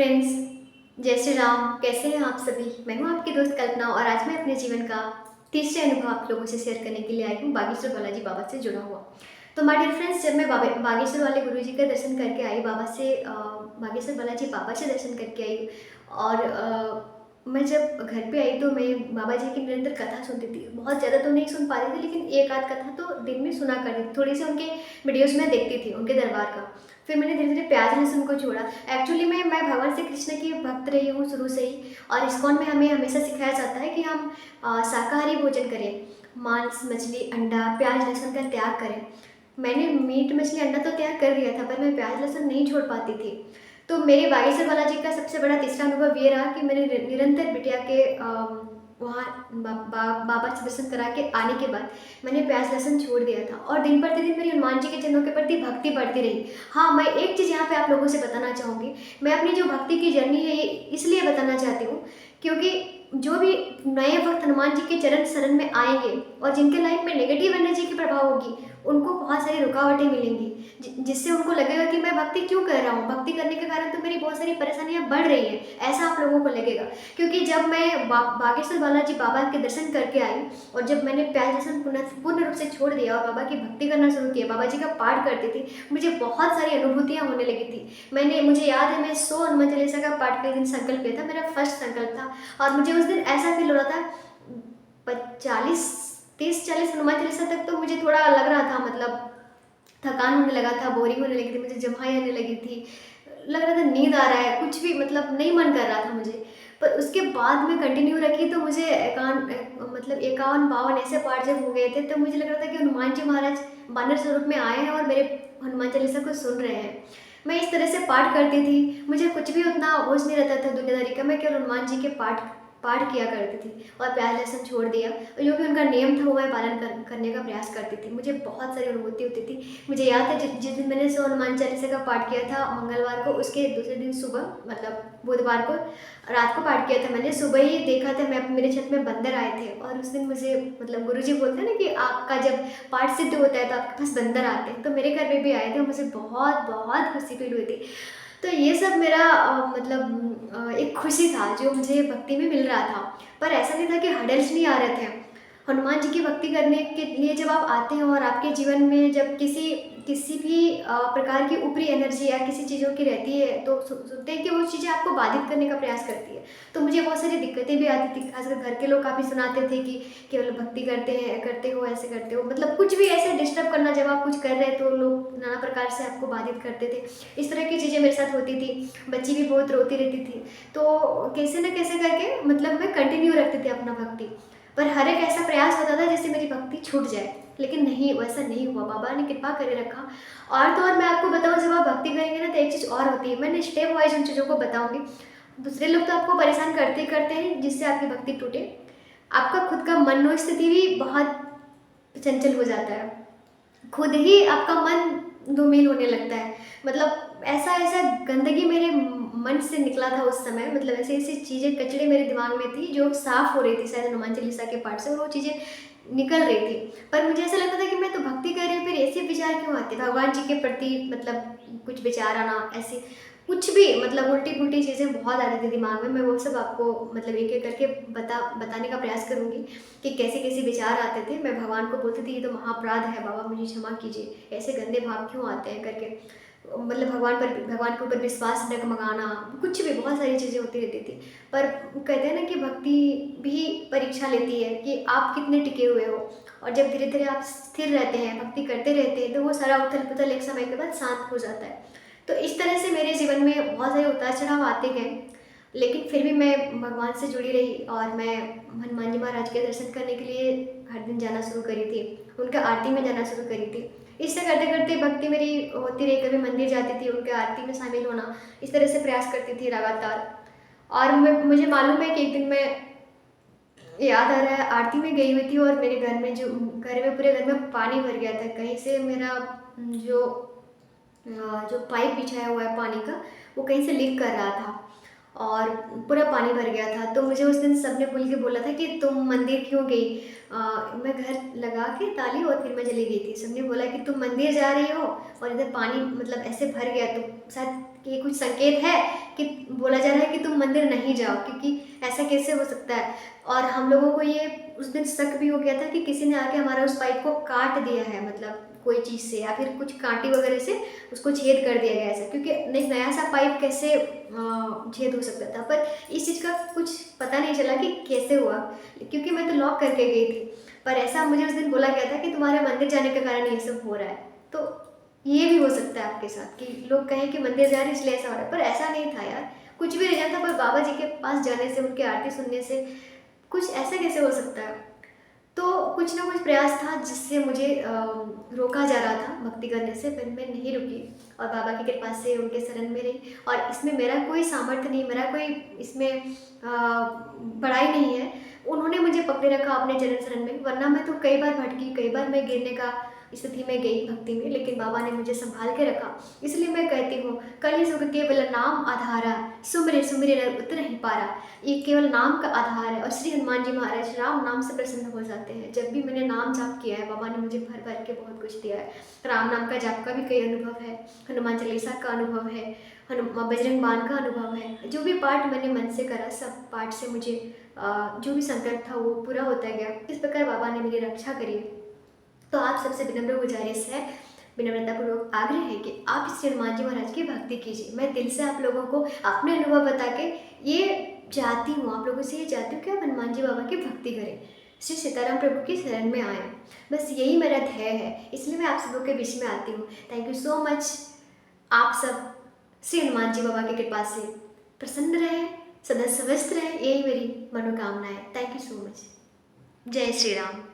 Friends, जय श्री राम। कैसे हैं आप सभी? मैं हूं आपकी दोस्त कल्पना और आज मैं अपने जीवन का तीसरे अनुभव आप लोगों से शेयर करने के लिए आई हूं, बागेश्वर बालाजी बाबा से जुड़ा हुआ। तो माय डियर फ्रेंड्स, जब मैं बागेश्वर वाले गुरुजी का दर्शन करके आई, बागेश्वर बालाजी बाबा से दर्शन करके आई और मैं जब घर पे आई तो मैं बाबा जी की निरंतर कथा सुनती थी। बहुत ज़्यादा तो नहीं सुन पाती थी, लेकिन एक आध कथा तो दिन में सुना करती थी। थोड़ी सी उनके वीडियोज़ में देखती थी उनके दरबार का। फिर मैंने धीरे धीरे प्याज लहसुन को छोड़ा। एक्चुअली मैं भगवान श्री कृष्ण की भक्त रही हूँ शुरू से ही, और इस्कॉन में हमें हमेशा सिखाया जाता है कि हम शाकाहारी भोजन करें, मांस मछली अंडा प्याज लहसुन का त्याग करें। मैंने मीट मछली अंडा तो त्याग कर दिया था, पर मैं प्याज लहसुन नहीं छोड़ पाती थी। तो मेरे बागेश्वर बालाजी का सबसे बड़ा तीसरा अनुभव ये रहा कि मैंने निरंतर बिटिया के वहाँ बाबा से दर्शन करा के आने के बाद मैंने प्याज लहसुन छोड़ दिया था और दिन प्रतिदिन मेरी हनुमान जी के चरणों के प्रति भक्ति बढ़ती रही। हाँ, मैं एक चीज़ यहाँ पे आप लोगों से बताना चाहूँगी। मैं अपनी जो भक्ति की जर्नी है ये इसलिए बताना चाहती हूँ क्योंकि जो भी नए भक्त हनुमान जी के चरण शरण में आएंगे और जिनके लाइफ में नेगेटिव एनर्जी की प्रभाव होगी, उनको बहुत सारी रुकावटें मिलेंगी, जिससे उनको लगेगा कि मैं भक्ति क्यों कर रहा हूँ, भक्ति करने के कारण तो मेरी बहुत सारी परेशानियाँ बढ़ रही हैं, ऐसा आप लोगों को लगेगा। क्योंकि जब मैं बागेश्वर बालाजी बाबा के दर्शन करके आई और जब मैंने प्याज लहसुन पूर्ण रूप से छोड़ दिया और बाबा की भक्ति करना शुरू किया, बाबा जी का पाठ करती थी, मुझे बहुत सारी अनुभूतियाँ होने लगी थी। मुझे याद है, मैं 100 हनुमान चालीसा का पाठ का दिन संकल्प लिया था, मेरा फर्स्ट संकल्प था। और मुझे उस दिन ऐसा फील हो रहा था, 30-40 हनुमान चालीसा तक तो मुझे थोड़ा लग रहा था, मतलब थकान होने लगा था, बोरिंग होने लगी थी, मुझे जम्हाई आने लगी थी, लग रहा था नींद आ रहा है, कुछ भी मतलब नहीं मन कर रहा था मुझे। पर उसके बाद में कंटिन्यू रखी तो मुझे 51-52 ऐसे पाठ जब हो गए थे तो मुझे लग रहा था कि हनुमान जी महाराज बानर स्वरूप में आए हैं और मेरे हनुमान चालीसा को सुन रहे हैं। मैं इस तरह से पाठ करती थी, मुझे कुछ भी उतना होश नहीं रहता था दुनियादारी का, मैं केवल हनुमान जी के पाठ किया करती थी और प्याज लहसुन छोड़ दिया और जो भी उनका नियम था वो मैं पालन करने का प्रयास करती थी। मुझे बहुत सारी अनुभूति होती थी। मुझे याद है जिस दिन मैंने 100 हनुमान चालीसा का पाठ किया था मंगलवार को, उसके दूसरे दिन सुबह मतलब बुधवार को रात को पाठ किया था, मैंने सुबह ही देखा था, मेरे छत में बंदर आए थे और उस दिन मुझे मतलब गुरुजी बोलते हैं ना कि आपका जब पाठ सिद्ध होता है तो आपके पास बंदर आते हैं, तो मेरे घर में भी आए थे और मुझे बहुत बहुत खुशी फील हुई थी। तो ये सब मेरा एक खुशी था जो मुझे भक्ति में मिल रहा था। पर ऐसा नहीं था कि हर्डल्स नहीं आ रहे थे। हनुमान जी की भक्ति करने के लिए जब आप आते हैं और आपके जीवन में जब किसी भी प्रकार की ऊपरी एनर्जी या किसी चीज़ों की रहती है तो सुनते हैं कि वो चीज़ें आपको बाधित करने का प्रयास करती है। तो मुझे बहुत सारी दिक्कतें भी आती थी, खासकर घर के लोग काफ़ी सुनाते थे कि केवल भक्ति करते हो ऐसे करते हो, मतलब कुछ भी ऐसे डिस्टर्ब करना, जब आप कुछ कर रहे तो लोग नाना प्रकार से आपको बाधित करते थे। इस तरह की चीज़ें मेरे साथ होती थी। बच्ची भी बहुत रोती रहती थी। तो कैसे न कैसे करके मतलब मैं कंटिन्यू रखती थी अपना भक्ति, पर हर एक ऐसा प्रयास होता था जैसे मेरी भक्ति छूट जाए, लेकिन नहीं, वैसा नहीं हुआ, बाबा ने कृपा करे रखा। और तो और मैं आपको बताऊँ, जब आप भक्ति करेंगे ना तो एक चीज़ और होती है, मैंने स्टेप वाइज उन चीज़ों को बताऊंगी। दूसरे लोग तो आपको परेशान करते ही करते हैं जिससे आपकी भक्ति टूटे, आपका खुद का मनोस्थिति भी बहुत चंचल हो जाता है, खुद ही आपका मन धूमिल होने लगता है। मतलब ऐसा ऐसा गंदगी मेरे मन से निकला था उस समय, मतलब ऐसी ऐसी चीज़ें कचड़े मेरे दिमाग में थी जो साफ हो रही थी शायद हनुमान चालीसा के पाठ से, और वो चीज़ें निकल रही थी। पर मुझे ऐसा लगता था कि मैं तो भक्ति कर रही हूँ, फिर ऐसे विचार क्यों आते भगवान जी के प्रति, मतलब कुछ विचार आना, ऐसे कुछ भी मतलब उल्टी पुल्टी चीज़ें बहुत आ रही थी दिमाग में। मैं वो सब आपको मतलब एक एक करके बताने का प्रयास करूँगी कि कैसे कैसे विचार आते थे। मैं भगवान को बोलती थी ये तो महापराध है, बाबा मुझे क्षमा कीजिए, ऐसे गंदे भाव क्यों आते हैं करके, मतलब भगवान के ऊपर विश्वास डगमगाना, कुछ भी बहुत सारी चीज़ें होती रहती थी। पर कहते हैं ना कि भक्ति भी परीक्षा लेती है कि आप कितने टिके हुए हो, और जब धीरे धीरे आप स्थिर रहते हैं, भक्ति करते रहते हैं, तो वो सारा उथल पुथल एक समय के बाद शांत हो जाता है। तो इस तरह से मेरे जीवन में बहुत सारे उतार चढ़ाव आते गए, लेकिन फिर भी मैं भगवान से जुड़ी रही और मैं हनुमान जी महाराज के दर्शन करने के लिए हर दिन जाना शुरू करी थी, उनका आरती में जाना शुरू करी थी। इससे करते करते भक्ति मेरी होती रही, कभी मंदिर जाती थी, उनके आरती में शामिल होना, इस तरह से प्रयास करती थी लगातार। और मुझे मालूम है कि एक दिन मैं, याद आ रहा है, आरती में गई हुई थी और मेरे पूरे घर में पानी भर गया था। कहीं से मेरा जो जो पाइप बिछाया हुआ है पानी का, वो कहीं से लीक कर रहा था और पूरा पानी भर गया था। तो मुझे उस दिन सबने बोल के बोला था कि तुम मंदिर क्यों गई। मैं घर लगा के ताली और फिर मैं चली गई थी। सबने बोला कि तुम मंदिर जा रही हो और इधर पानी मतलब ऐसे भर गया, तो शायद कि ये कुछ संकेत है कि बोला जा रहा है कि तुम मंदिर नहीं जाओ, क्योंकि ऐसा कैसे हो सकता है। और हम लोगों को ये उस दिन शक भी हो गया था कि किसी ने आके हमारा उस पाइप को काट दिया है, मतलब कोई चीज़ से या फिर कुछ कांटे वगैरह से उसको छेद कर दिया गया ऐसा, क्योंकि एक नया सा पाइप कैसे छेद हो सकता था। पर इस चीज़ का कुछ पता नहीं चला कि कैसे हुआ, क्योंकि मैं तो लॉक करके गई थी। पर ऐसा मुझे उस दिन बोला गया था कि तुम्हारे मंदिर जाने के कारण ये सब हो रहा है। तो ये भी हो सकता है आपके साथ कि लोग कहें कि मंदिर जा रहे हैं इसलिए ऐसा हो रहा है, पर ऐसा नहीं था यार। कुछ भी रीजन था, पर बाबा जी के पास जाने से, उनकी आरती सुनने से कुछ ऐसा कैसे हो सकता है। तो कुछ ना कुछ प्रयास था जिससे मुझे रोका जा रहा था भक्ति करने से, पर मैं नहीं रुकी और बाबा की कृपा से उनके शरण में रही। और इसमें मेरा कोई सामर्थ्य नहीं, मेरा कोई इसमें बड़ाई नहीं है। उन्होंने मुझे पकड़े रखा अपने चरण शरण में, वरना मैं तो कई बार भटकी, कई बार मैं गिरने का स्थिति में गई भक्ति में, लेकिन बाबा ने मुझे संभाल के रखा। इसलिए मैं कहती हूँ, कलि सुख केवल नाम आधारा, सुमरे सुमरे नर उतर ही पारा। ये केवल नाम का आधार है और श्री हनुमान जी महाराज राम नाम से प्रसन्न हो जाते हैं। जब भी मैंने नाम जाप किया है, बाबा ने मुझे भर भर के बहुत कुछ दिया है। राम नाम का जाप का भी कई अनुभव है, हनुमान चालीसा का अनुभव है, बजरंग बाण का अनुभव है। जो भी पाठ मैंने मन से करा, सब पाठ से मुझे जो भी संकट था वो पूरा होता गया। इस प्रकार बाबा ने मेरी रक्षा करी। तो आप सबसे विनम्र गुजारिश है, विनम्रतापूर्वक आग्रह है कि आप श्री हनुमान जी महाराज की भक्ति कीजिए। मैं दिल से आप लोगों को अपने अनुभव बता के ये चाहती हूँ, आप लोगों से ये चाहती हूँ कि आप हनुमान जी बाबा की भक्ति करें, श्री सीताराम प्रभु की शरण में आए। बस यही मेरा ध्येय है, इसलिए मैं आप सबों के बीच में आती हूँ। Thank you so much. आप सब श्री हनुमान जी बाबा की कृपा से प्रसन्न रहें, सदा स्वस्थ रहें, यही मेरी मनोकामना है। Thank you so much. जय श्री राम।